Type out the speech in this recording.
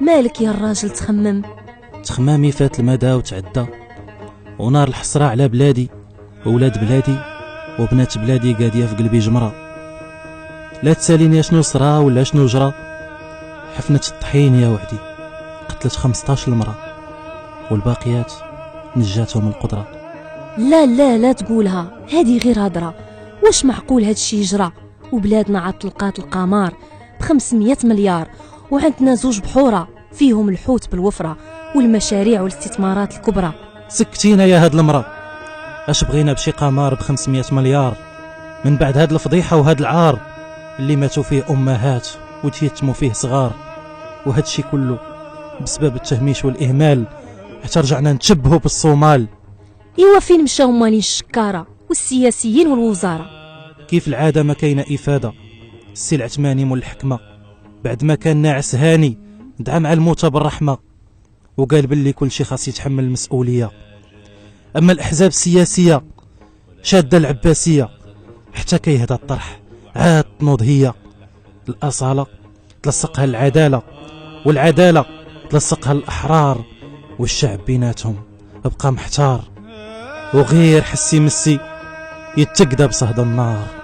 مالك يا الراجل تخمم؟ تخمامي فات المدى وتعدى، ونار الحسرة على بلادي وولاد بلادي وبنات بلادي قادية في قلبي جمرة. لا تساليني شنو صرا ولا شنو جرى، حفنة الطحين يا وعدي قتلت 15 المرأة والباقيات نجاتهم القدرة. لا لا لا تقولها، هذه غير هضرة. واش معقول هادشي يجرى وبلادنا عاد طلقات القمر ب500 مليار، وعندنا 2 بحورة فيهم الحوت بالوفرة والمشاريع والاستثمارات الكبرى؟ سكتينا يا هاد المرأة، اش بغينا بشي قمر ب500 مليار من بعد هاد الفضيحة وهاد العار اللي ماتوا فيه أمهات وتيتموا فيه صغار، وهادشي كله بسبب التهميش والإهمال حتى رجعنا نتشبهوا بالصومال. ايوا فين مشاو مالين الشكارة والسياسيين والوزارة؟ كيف العادة ما كاينه إفادة. السي العثماني مول الحكمة بعد ما كان ناعس هاني دعا مع الموتى بالرحمة وقال باللي كل شي خاص يتحمل المسؤولية. أما الأحزاب السياسية شادة العباسية حتى كيهدى الطرح عاد تنوض هي. الأصالة تلصقها العدالة والعدالة تلصقها الأحرار، والشعب بيناتهم بقى محتار وغير حسي مسي يتقدى بصهد النار.